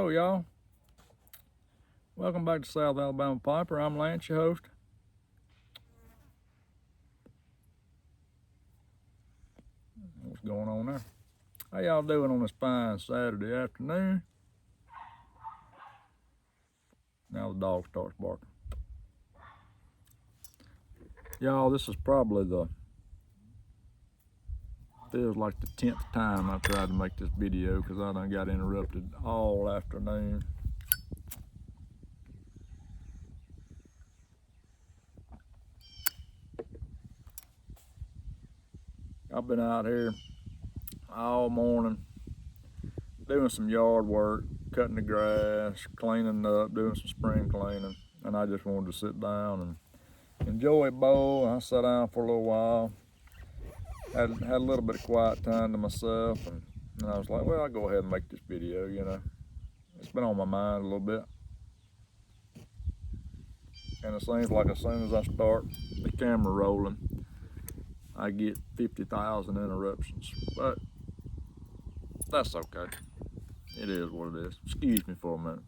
Hello, y'all. Welcome back to South Alabama Piper. I'm Lance, your host. What's going on there? How y'all doing on this fine Saturday afternoon? Now the dog starts barking. Y'all, this is probably feels like the 10th time I've tried to make this video because I done got interrupted all afternoon. I've been out here all morning doing some yard work, cutting the grass, cleaning up, doing some spring cleaning, and I just wanted to sit down and enjoy a bowl. I sat down for a little while, had a little bit of quiet time to myself, and I was like, well, I'll go ahead and make this video, you know. It's been on my mind a little bit. And it seems like as soon as I start the camera rolling, I get 50,000 interruptions, but that's okay. It is what it is. Excuse me for a minute.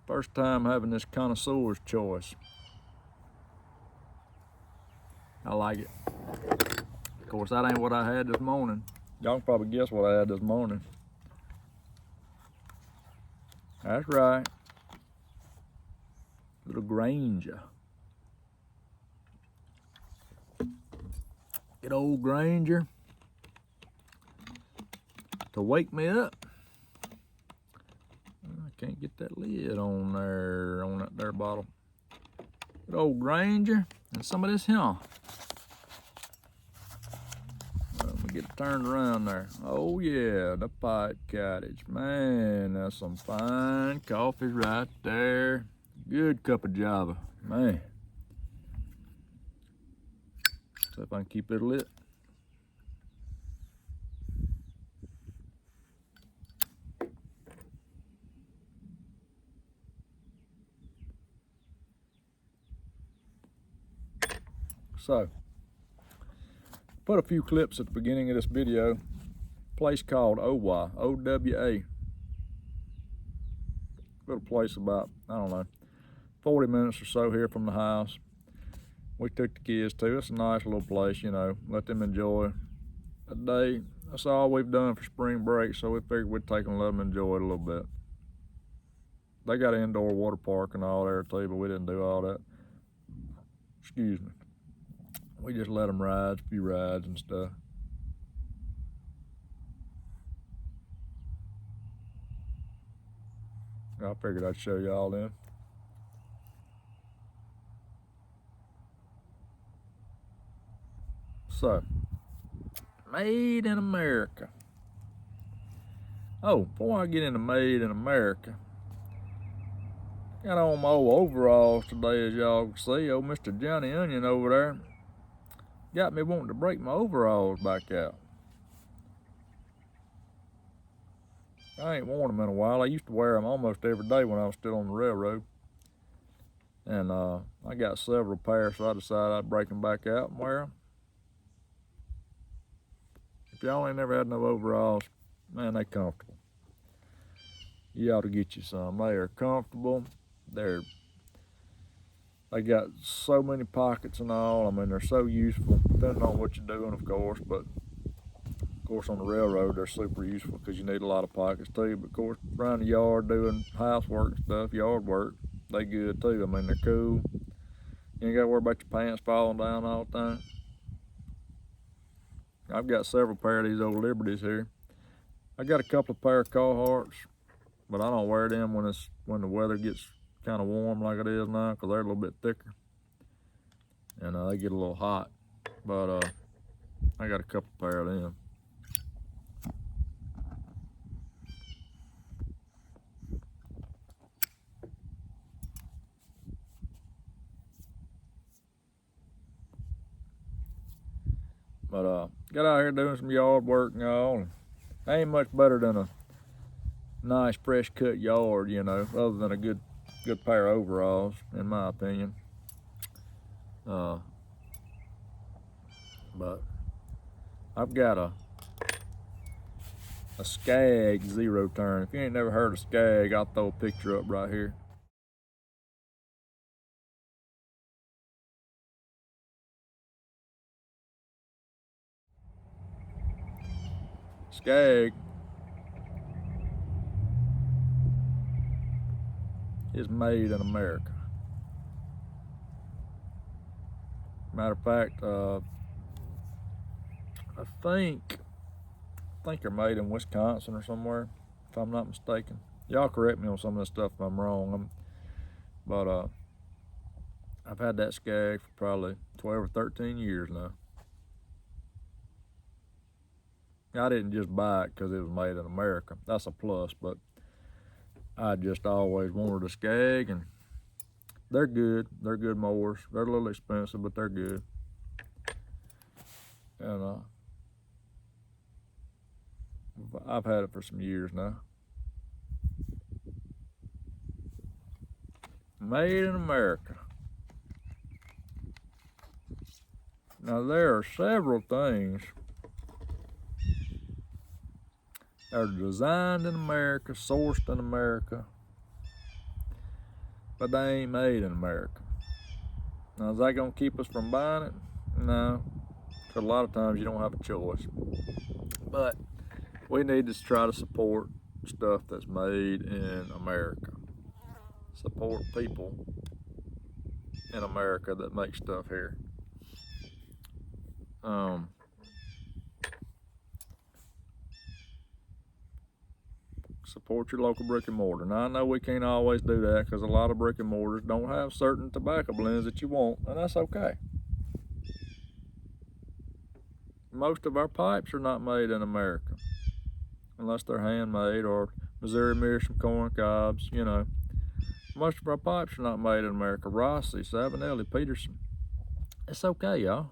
First time having this connoisseur's choice. I like it. Of course, that ain't what I had this morning. Y'all can probably guess what I had this morning. That's right. Little Granger. Good old Granger to wake me up. I can't get that lid on there, on that there bottle. Good old Granger and some of this here. Let me get it turned around there. Oh yeah, the Pipe Cottage. Man, that's some fine coffee right there. Good cup of Java, man. See if I can keep it lit. So, put a few clips at the beginning of this video. Place called Owa, O-W-A. Little place about, I don't know, 40 minutes or so here from the house. We took the kids to. It's a nice little place, you know, let them enjoy a day. That's all we've done for spring break, so we figured we'd take them and let them enjoy it a little bit. They got an indoor water park and all there too, but we didn't do all that. Excuse me. We just let them ride, a few rides and stuff. I figured I'd show y'all them. So, made in America. Oh, before I get into made in America, got on my old overalls today, as y'all can see. Old Mr. Johnny Onion over there got me wanting to break my overalls back out. I ain't worn them in a while. I used to wear them almost every day when I was still on the railroad. And I got several pairs, so I decided I'd break them back out and wear them. If y'all ain't never had no overalls, man, they comfortable. You ought to get you some. They are comfortable. They got so many pockets and all. I mean, they're so useful, depending on what you're doing, of course. But of course, on the railroad, they're super useful because you need a lot of pockets too. But of course, around the yard doing housework and stuff, yard work, they good too. I mean, they're cool. You ain't got to worry about your pants falling down all the time. I've got several pair of these old Liberties here. I got a couple of pair of Carhartts, but I don't wear them when the weather gets kind of warm like it is now, because they're a little bit thicker and they get a little hot. But I got a couple pair of them. But got out here doing some yard work and all. Ain't much better than nice fresh cut yard, you know, other than a good pair of overalls, in my opinion. But I've got a Skag zero turn. If you ain't never heard of Skag, I'll throw a picture up right here. Skag is made in America. Matter of fact, I think they're made in Wisconsin or somewhere, if I'm not mistaken. Y'all correct me on some of this stuff if I'm wrong. But I've had that Skag for probably 12 or 13 years now. I didn't just buy it because it was made in America. That's a plus, but I just always wanted a Skag, and they're good. They're good mowers. They're a little expensive, but they're good. And I've had it for some years now. Made in America. Now there are several things that are designed in America, sourced in America, but they ain't made in America. Now is that gonna keep us from buying it? No, because a lot of times you don't have a choice. But we need to try to support stuff that's made in America. Support people in America that make stuff here. Support your local brick and mortar. Now I know we can't always do that because a lot of brick and mortars don't have certain tobacco blends that you want, and that's okay. Most of our pipes are not made in America, unless they're handmade or Missouri Mission corn cobs, you know. Most of our pipes are not made in America. Rossi, Savinelli, Peterson. It's okay, y'all.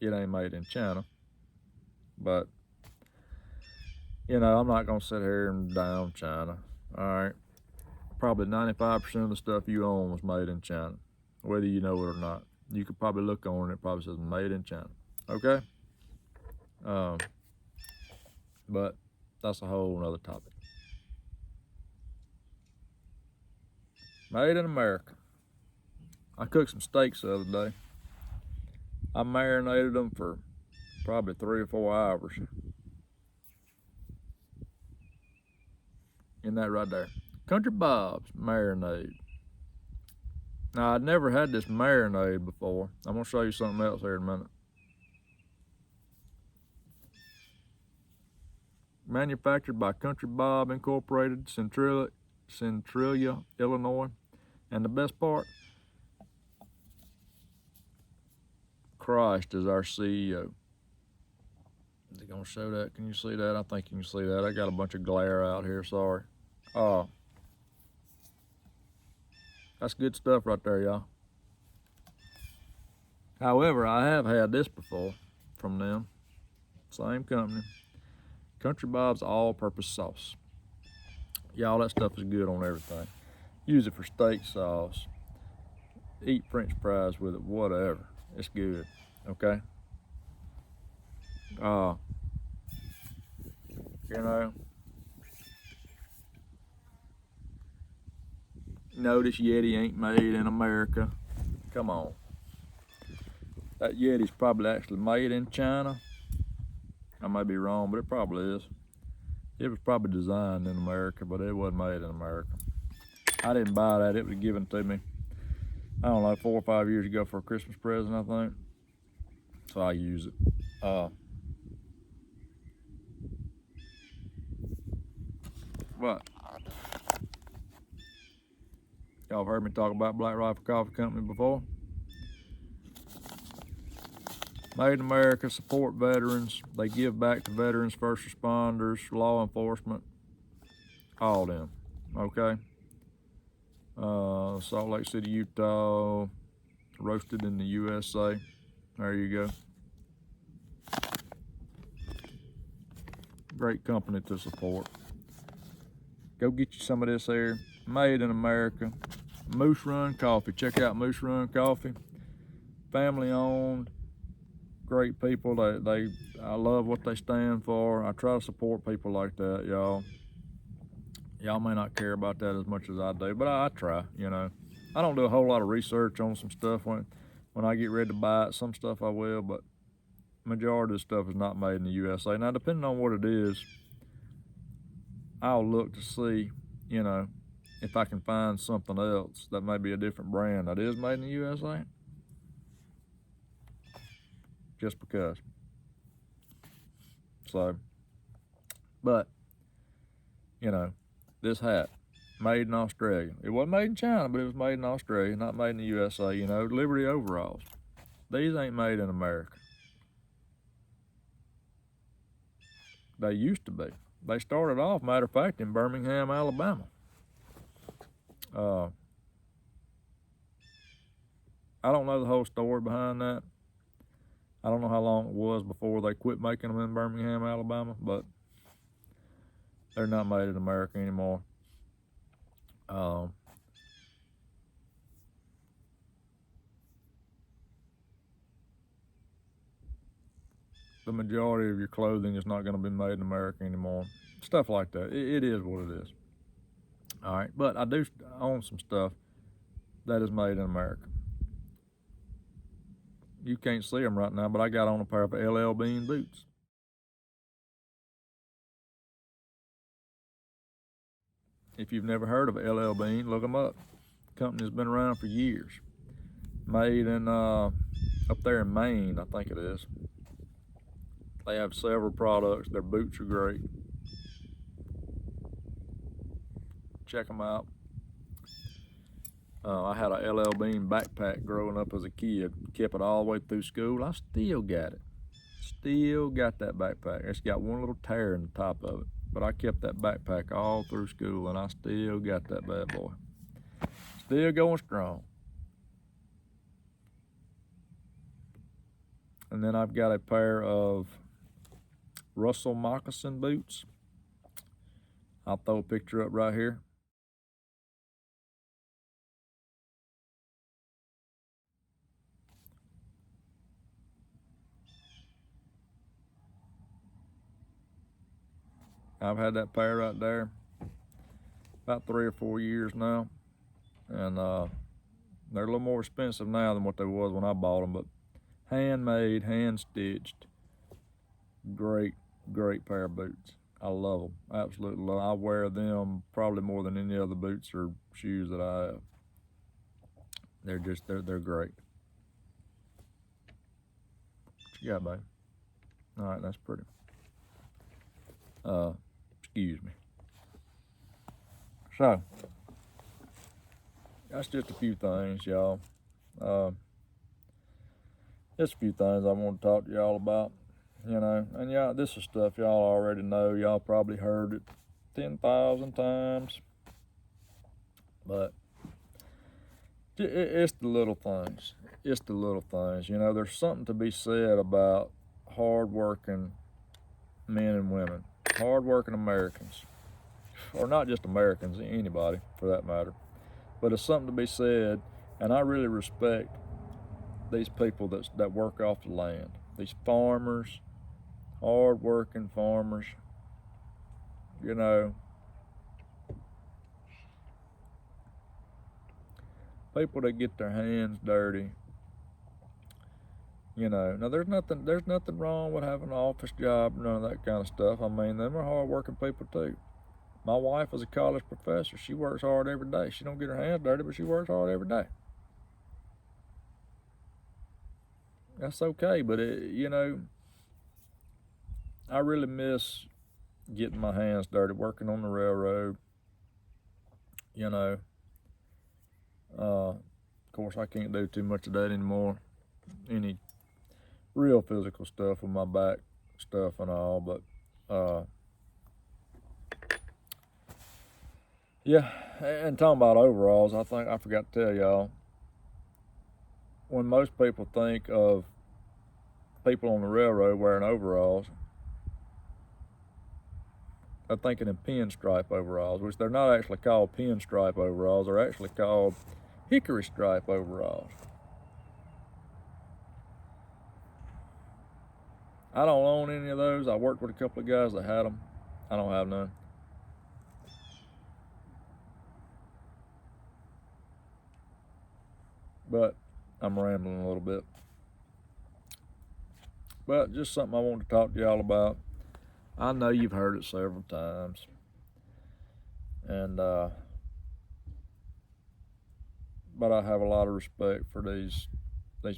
It ain't made in China. But, you know, I'm not going to sit here and down China. All right. Probably 95% of the stuff you own was made in China, whether you know it or not. You could probably look on it, it probably says made in China. Okay? But that's a whole nother topic. Made in America. I cooked some steaks the other day. I marinated them for probably 3 or 4 hours. In that right there. Country Bob's marinade. Now, I'd never had this marinade before. I'm going to show you something else here in a minute. Manufactured by Country Bob Incorporated, Centralia, Illinois. And the best part, Christ is our CEO. Is he gonna show that? Can you see that? I think you can see that. I got a bunch of glare out here, sorry. Oh, that's good stuff right there, y'all. However, I have had this before from them. Same company. Country Bob's all-purpose sauce. Y'all, that stuff is good on everything. Use it for steak sauce. Eat French fries with it, whatever. It's good, okay? You know, notice Yeti ain't made in America. Come on. That Yeti's probably actually made in China. I may be wrong, but it probably is. It was probably designed in America, but it wasn't made in America. I didn't buy that. It was given to me, I don't know, 4 or 5 years ago for a Christmas present, I think. So I use it. What? Y'all have heard me talk about Black Rifle Coffee Company before. Made in America, support veterans. They give back to veterans, first responders, law enforcement, all them, okay? Salt Lake City, Utah, roasted in the USA. There you go. great company to support. Go get you some of this here, made in America. Moose Run Coffee. Check out Moose Run Coffee. Family owned, great people. I love what they stand for. I try to support people like that, y'all. Y'all may not care about that as much as I do, but I try, you know. I don't do a whole lot of research on some stuff when I get ready to buy it. Some stuff I will, but majority of the stuff is not made in the USA. Now, depending on what it is, I'll look to see, you know, if I can find something else that may be a different brand that is made in the USA. Just because. So, but, you know, this hat, made in Australia. It wasn't made in China, but it was made in Australia, not made in the USA. You know, Liberty overalls. These ain't made in America. They used to be. They started off, matter of fact, in Birmingham, Alabama. I don't know the whole story behind that. I don't know how long it was before they quit making them in Birmingham, Alabama, but they're not made in America anymore. The majority of your clothing is not going to be made in America anymore. Stuff like that. It is what it is. All right, but I do own some stuff that is made in America. You can't see them right now, but I got on a pair of LL Bean boots. If you've never heard of LL Bean, look them up. The company's been around for years. Made in up there in Maine, I think it is. They have several products. Their boots are great. Check them out. I had a LL Bean backpack growing up as a kid. Kept it all the way through school. I still got it. Still got that backpack. It's got one little tear in the top of it. But I kept that backpack all through school, and I still got that bad boy. Still going strong. And then I've got a pair of Russell moccasin boots. I'll throw a picture up right here. I've had that pair right there about 3 or 4 years now, and they're a little more expensive now than what they was when I bought them, but handmade, hand stitched, great pair of boots. I love them, absolutely love them. I wear them probably more than any other boots or shoes that I have. They're great. What you got, babe? All right, that's pretty. Excuse me. So, that's just a few things, y'all. Just a few things I want to talk to y'all about, you know. And y'all, this is stuff y'all already know. Y'all probably heard it 10,000 times. But it's the little things. It's the little things. You know, there's something to be said about hard-working men and women. Hard-working Americans. Or not just Americans, anybody for that matter. But it's something to be said, and I really respect these people that work off the land. These farmers, hard-working farmers, you know. People that get their hands dirty, you know. Now there's nothing wrong with having an office job, none of that kind of stuff. I mean, them are hard-working people too. My wife is a college professor. She works hard every day. She don't get her hands dirty, but she works hard every day. That's okay, but you know, I really miss getting my hands dirty, working on the railroad. You know, of course, I can't do too much of that anymore. Any real physical stuff with my back stuff and all, but yeah. And talking about overalls, I think I forgot to tell y'all, when most people think of people on the railroad wearing overalls, are thinking in pinstripe overalls, which they're not actually called pinstripe overalls. They're actually called hickory stripe overalls. I don't own any of those. I worked with a couple of guys that had them. I don't have none. But I'm rambling a little bit. But just something I wanted to talk to y'all about. I know you've heard it several times. And but I have a lot of respect for these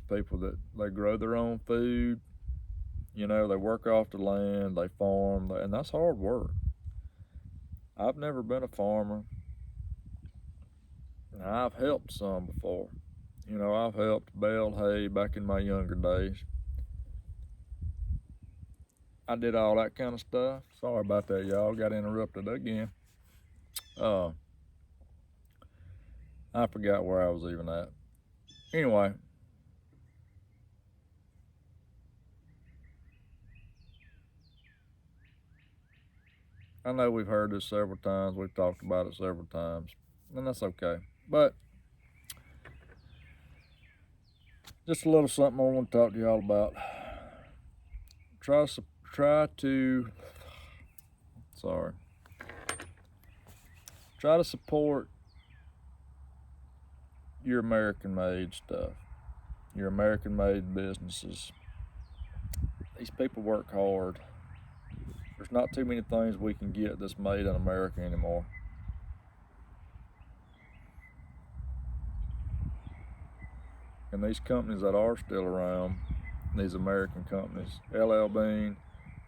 people that they grow their own food. You know, they work off the land, they farm, and that's hard work. I've never been a farmer. I've helped some before. You know, I've helped bale hay back in my younger days. I did all that kind of stuff. Sorry about that, y'all. Got interrupted again. I forgot where I was even at. Anyway. I know we've heard this several times. We've talked about it several times. And that's okay. But just a little something I want to talk to y'all about. Try to support your American-made stuff, your American-made businesses. These people work hard. There's not too many things we can get that's made in America anymore. And these companies that are still around, these American companies, LL Bean,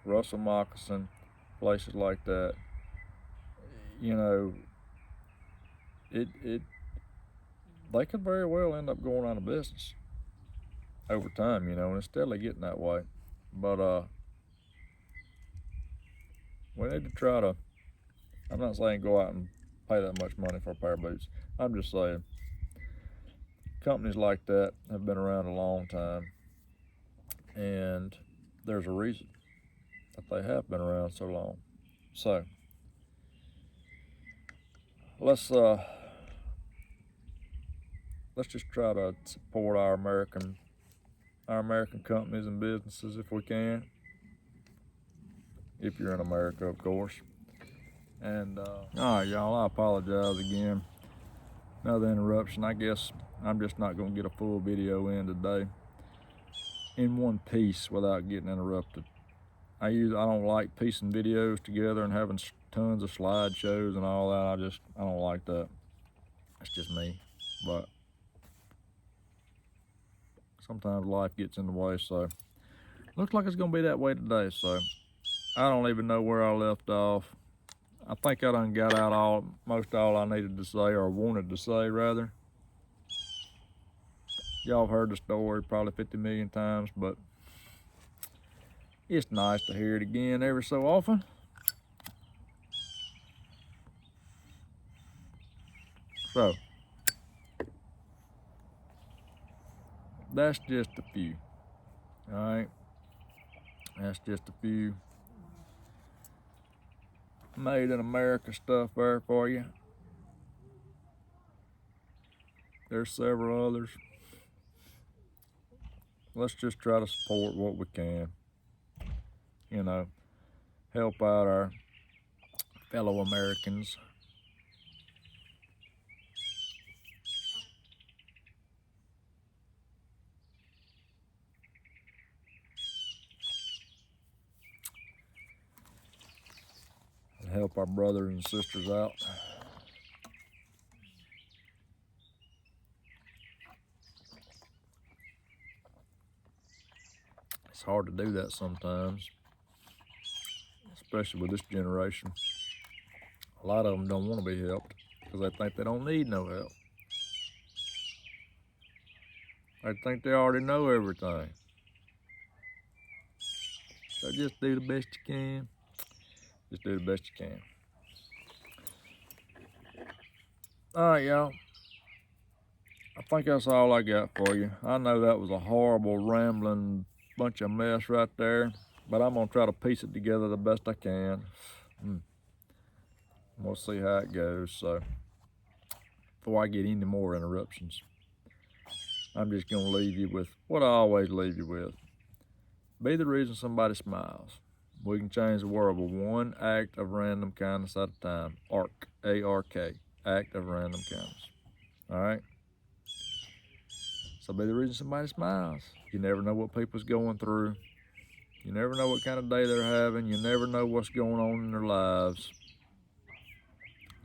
Russell Moccasin, places like that, you know, they could very well end up going out of business over time, you know, and it's steadily getting that way. But we need to try to, I'm not saying go out and pay that much money for a pair of boots. I'm just saying companies like that have been around a long time, and there's a reason that they have been around so long. So let's just try to support our American companies and businesses if we can. If you're in America, of course. And all right, y'all, I apologize again. Another interruption. I guess I'm just not going to get a full video in today in one piece without getting interrupted. I don't like piecing videos together and having tons of slideshows and all that. I don't like that. That's just me. But sometimes life gets in the way, so looks like it's going to be that way today. So I don't even know where I left off. I think I done got out most all I needed to say, or wanted to say rather. Y'all have heard the story probably 50 million times, but it's nice to hear it again every so often. So that's just a few. All right, that's just a few made in America stuff there for you. There's several others. Let's just try to support what we can. You know, help out our fellow Americans. And help our brothers and sisters out. It's hard to do that sometimes, especially with this generation. A lot of them don't want to be helped because they think they don't need no help. They think they already know everything. So just do the best you can. Just do the best you can. All right, y'all. I think that's all I got for you. I know that was a horrible, rambling bunch of mess right there, but I'm going to try to piece it together the best I can. We'll see how it goes. So before I get any more interruptions, I'm just going to leave you with what I always leave you with. Be the reason somebody smiles. We can change the world with one act of random kindness at a time. ARK, A-R-K, act of random kindness. All right? So be the reason somebody smiles. You never know what people's going through. You never know what kind of day they're having. You never know what's going on in their lives.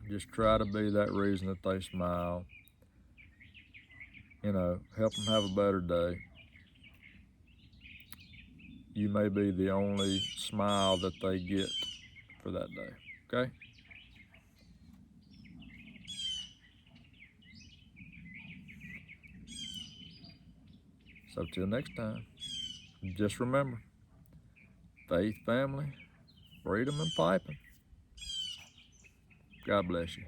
Just try to be that reason that they smile. You know, help them have a better day. You may be the only smile that they get for that day, okay? So till next time, just remember, faith, family, freedom, and piping. God bless you.